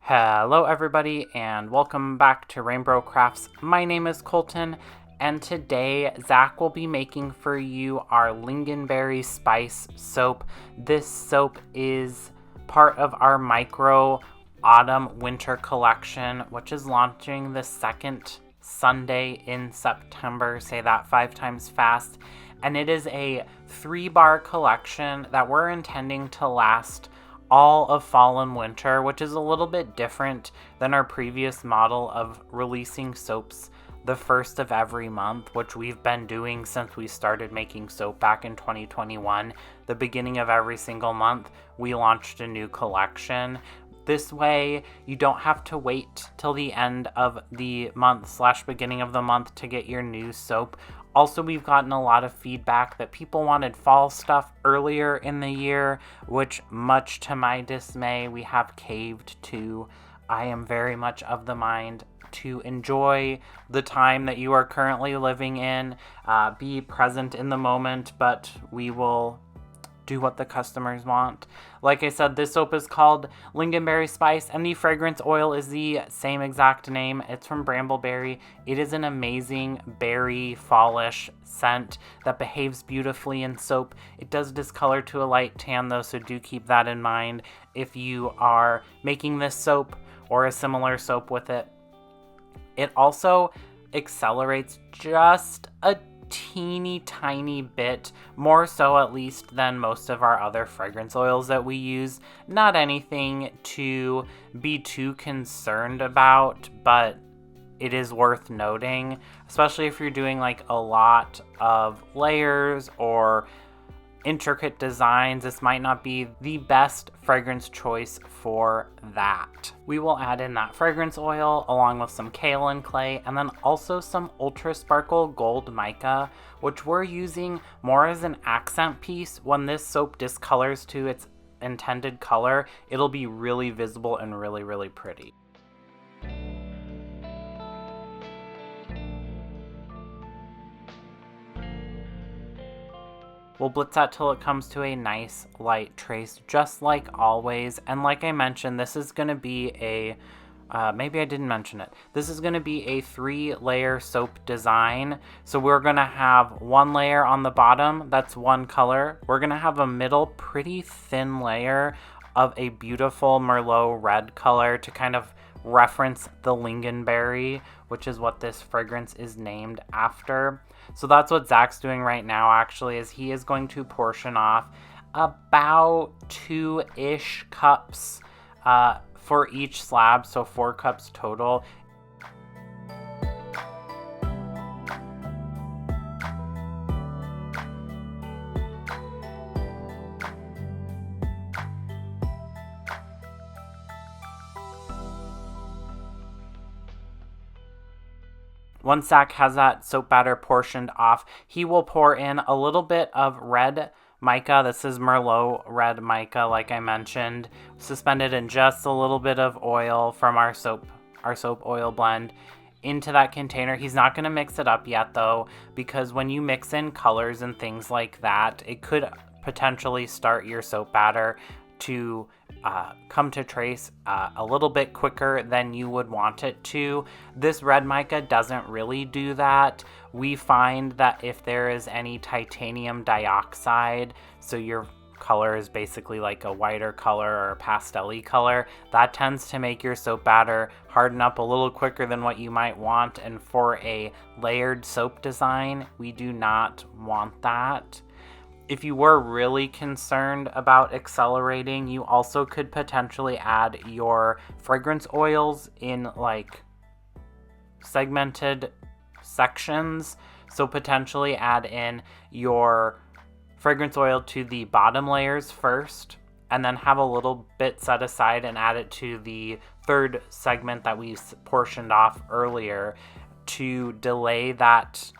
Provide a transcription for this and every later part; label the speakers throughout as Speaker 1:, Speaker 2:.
Speaker 1: Hello everybody and welcome back to RainBro Crafts. My name is Colton and today Zach will be making for you our Lingonberry Spice Soap. This soap is part of our micro autumn winter collection, which is launching the second Sunday in September. Say that 5 times fast. And it is a 3-bar collection that we're intending to last all of fall and winter, which is a little bit different than our previous model of releasing soaps the first of every month, which we've been doing since we started making soap back in 2021. The beginning of every single month, we launched a new collection. This way, you don't have to wait till the end of the month / beginning of the month to get your new soap. Also, we've gotten a lot of feedback that people wanted fall stuff earlier in the year, which, much to my dismay, we have caved to. I am very much of the mind to enjoy the time that you are currently living in, be present in the moment, but we will do what the customers want. Like I said, this soap is called Lingonberry Spice, and the fragrance oil is the same exact name. It's from Bramble Berry. It is an amazing berry fallish scent that behaves beautifully in soap. It does discolor to a light tan though, so do keep that in mind if you are making this soap or a similar soap with it. It also accelerates just a teeny tiny bit, more so at least than most of our other fragrance oils that we use. Not anything to be too concerned about, but it is worth noting, especially if you're doing like a lot of layers or intricate designs. This might not be the best fragrance choice for that. We will add in that fragrance oil along with some kaolin clay and then also some ultra sparkle gold mica, which we're using more as an accent piece. When this soap discolors to its intended color, it'll be really visible and really pretty. We'll blitz that till it comes to a nice light trace, just like always. And like I mentioned, this is going to be a, maybe I didn't mention it. This is going to be a 3-layer soap design. So we're going to have 1 layer on the bottom, that's one color. We're going to have a middle pretty thin layer of a beautiful Merlot red color to kind of reference the lingonberry, which is what this fragrance is named after. So that's what Zach's doing right now, actually, is he is going to portion off about 2-ish cups for each slab, so 4 cups total. Once Zach has that soap batter portioned off, he will pour in a little bit of red mica. This is Merlot red mica, like I mentioned, suspended in just a little bit of oil from our soap oil blend into that container. He's not going to mix it up yet though, because when you mix in colors and things like that, it could potentially start your soap batter to come to trace a little bit quicker than you would want it to. This red mica doesn't really do that. We find that if there is any titanium dioxide, so your color is basically like a whiter color or a pastel-y color, that tends to make your soap batter harden up a little quicker than what you might want. And for a layered soap design, we do not want that. If you were really concerned about accelerating, you also could potentially add your fragrance oils in like segmented sections. So potentially add in your fragrance oil to the bottom layers first, and then have a little bit set aside and add it to the 3rd segment that we portioned off earlier to delay that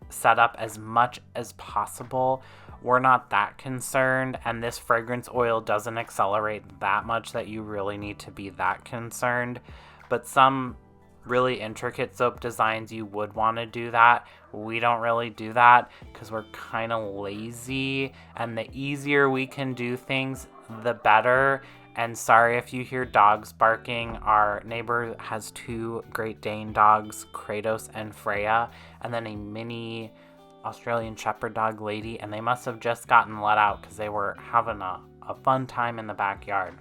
Speaker 1: setup as much as possible. We're not that concerned, and this fragrance oil doesn't accelerate that much that you really need to be that concerned. But some really intricate soap designs, you would want to do that. We don't really do that because we're kind of lazy, and the easier we can do things, the better. And sorry if you hear dogs barking. Our neighbor has 2 Great Dane dogs, Kratos and Freya, and then a mini Australian Shepherd dog, Lady, and they must have just gotten let out because they were having a fun time in the backyard.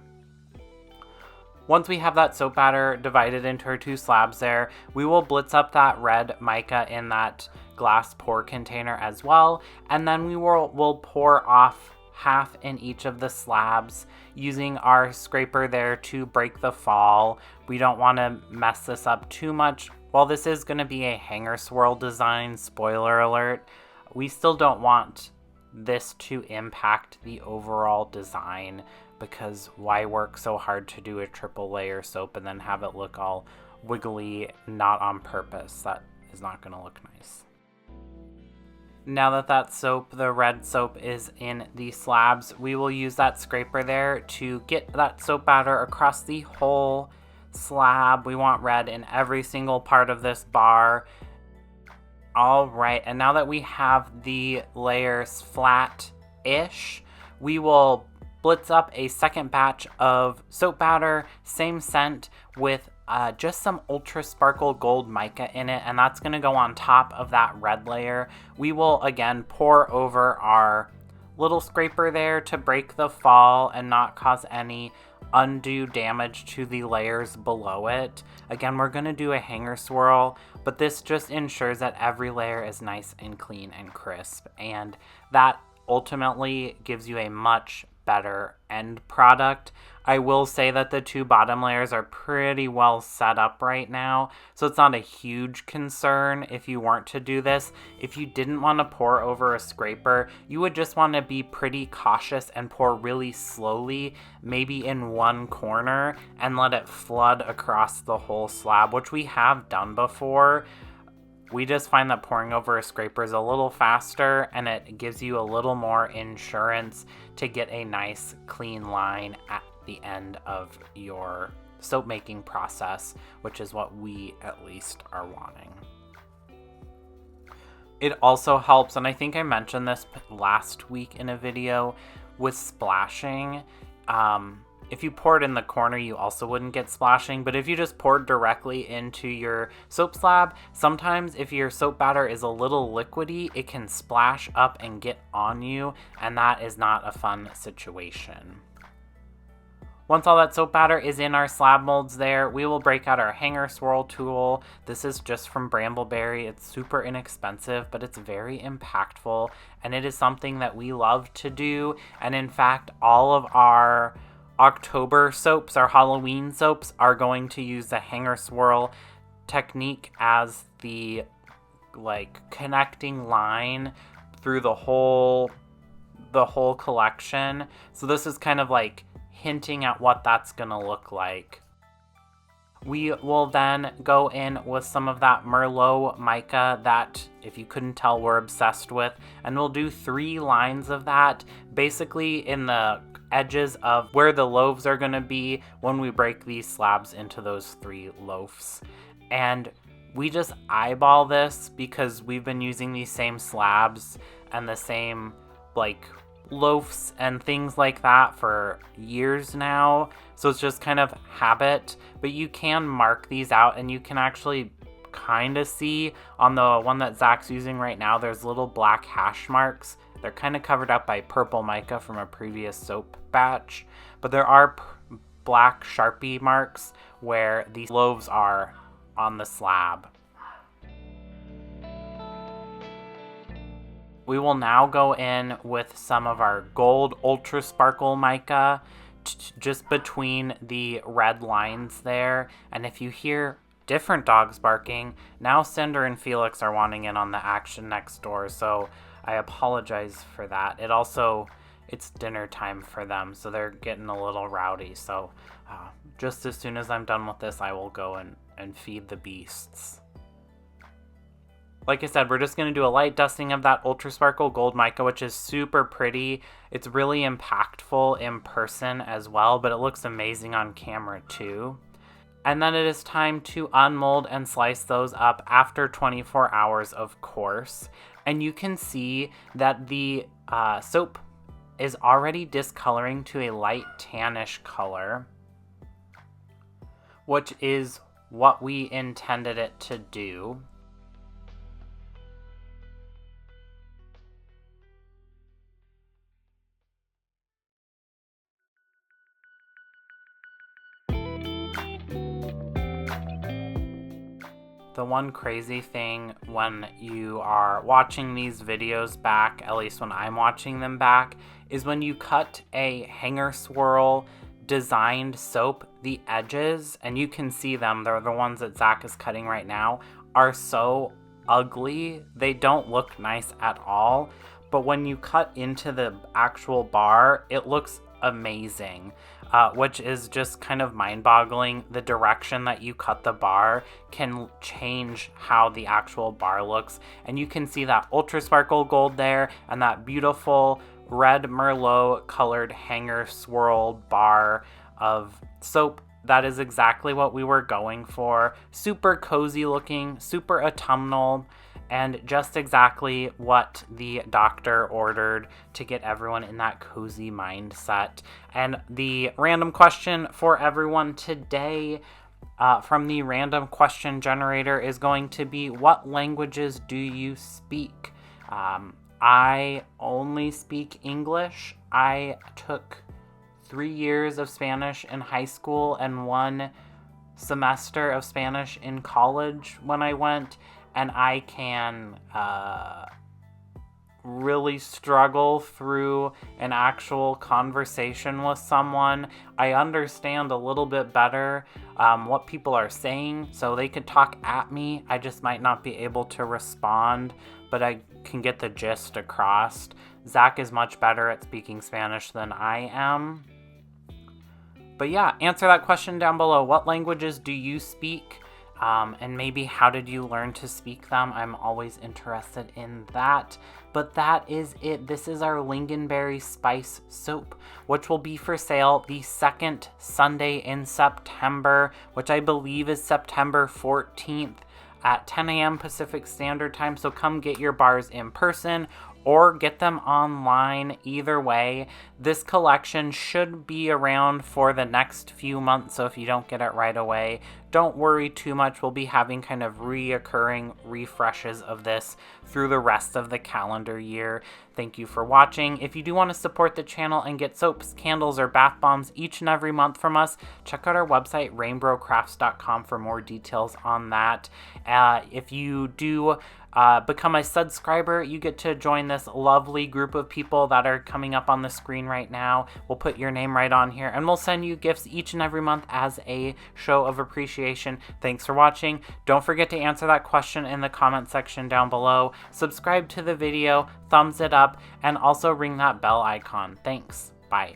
Speaker 1: Once we have that soap batter divided into our 2 slabs there, we will blitz up that red mica in that glass pour container as well, and then we'll pour off half in each of the slabs using our scraper there to break the fall. We don't want to mess this up too much. While this is going to be a hanger swirl design, spoiler alert, we still don't want this to impact the overall design, because why work so hard to do a triple layer soap and then have it look all wiggly, not on purpose? That is not going to look nice. Now that soap, the red soap, is in the slabs, we will use that scraper there to get that soap batter across the whole slab. We want red in every single part of this bar. All right, and now that we have the layers flat-ish, we will blitz up a second batch of soap batter, same scent, with just some Ultra Sparkle Gold mica in it, and that's going to go on top of that red layer. We will again pour over our little scraper there to break the fall and not cause any undue damage to the layers below it. Again, we're going to do a hanger swirl, but this just ensures that every layer is nice and clean and crisp, and that ultimately gives you a much better end product. I will say that the 2 bottom layers are pretty well set up right now, so it's not a huge concern if you weren't to do this. If you didn't want to pour over a scraper, you would just want to be pretty cautious and pour really slowly, maybe in one corner, and let it flood across the whole slab, which we have done before. We just find that pouring over a scraper is a little faster, and it gives you a little more insurance to get a nice clean line at the end of your soap making process, which is what we at least are wanting. It also helps, and I think I mentioned this last week in a video, with splashing. If you poured in the corner, you also wouldn't get splashing, but if you just poured directly into your soap slab, sometimes if your soap batter is a little liquidy, it can splash up and get on you, and that is not a fun situation. Once all that soap batter is in our slab molds there, we will break out our hanger swirl tool. This is just from Bramble Berry. It's super inexpensive, but it's very impactful, and it is something that we love to do. And in fact, all of our October soaps, our Halloween soaps, are going to use the hanger swirl technique as the connecting line through the whole collection. So this is kind of like hinting at what that's gonna look like. We will then go in with some of that Merlot mica that, if you couldn't tell, we're obsessed with, and we'll do 3 lines of that, basically in the edges of where the loaves are going to be when we break these slabs into those 3 loaves. And we just eyeball this because we've been using these same slabs and the same loaves and things like that for years now, so it's just kind of habit. But you can mark these out, and you can actually kind of see on the one that Zach's using right now, there's little black hash marks. They're kind of covered up by purple mica from a previous soap batch, but there are black Sharpie marks where these loaves are on the slab. We will now go in with some of our gold Ultra Sparkle mica just between the red lines there. And if you hear different dogs barking, now Cinder and Felix are wanting in on the action next door, so I apologize for that. It's dinner time for them, so they're getting a little rowdy. So just as soon as I'm done with this, I will go and feed the beasts. Like I said, we're just going to do a light dusting of that Ultra Sparkle Gold mica, which is super pretty. It's really impactful in person as well, but it looks amazing on camera too. And then it is time to unmold and slice those up after 24 hours, of course. And you can see that the soap is already discoloring to a light tannish color, which is what we intended it to do. The one crazy thing when you are watching these videos back, at least when I'm watching them back, is when you cut a hanger swirl designed soap, the edges, and you can see them, they're the ones that Zach is cutting right now, are so ugly. They don't look nice at all. But when you cut into the actual bar, it looks amazing. Which is just kind of mind-boggling. The direction that you cut the bar can change how the actual bar looks. And you can see that ultra sparkle gold there and that beautiful red Merlot colored hanger swirled bar of soap. That is exactly what we were going for. Super cozy looking, super autumnal, and just exactly what the doctor ordered to get everyone in that cozy mindset. And the random question for everyone today from the random question generator is going to be, what languages do you speak? I only speak English. I took 3 years of Spanish in high school and 1 semester of Spanish in college when I went. And I can really struggle through an actual conversation with someone. I understand a little bit better what people are saying, so they could talk at me. I just might not be able to respond, but I can get the gist across. Zach is much better at speaking Spanish than I am. But yeah, answer that question down below. What languages do you speak? And maybe how did you learn to speak them? I'm always interested in that. But that is it. This is our Lingonberry Spice Soap, which will be for sale the second Sunday in September, which I believe is September 14th at 10 a.m. Pacific Standard Time. So come get your bars in person or get them online. Either way, this collection should be around for the next few months, so if you don't get it right away, don't worry too much. We'll be having kind of reoccurring refreshes of this through the rest of the calendar year. Thank you for watching. If you do want to support the channel and get soaps, candles, or bath bombs each and every month from us, check out our website, rainbrocrafts.com, for more details on that. If you do become a subscriber, you get to join this lovely group of people that are coming up on the screen right now. We'll put your name right on here, and we'll send you gifts each and every month as a show of appreciation. Thanks for watching. Don't forget to answer that question in the comment section down below. Subscribe to the video, thumbs it up, and also ring that bell icon. Thanks. Bye.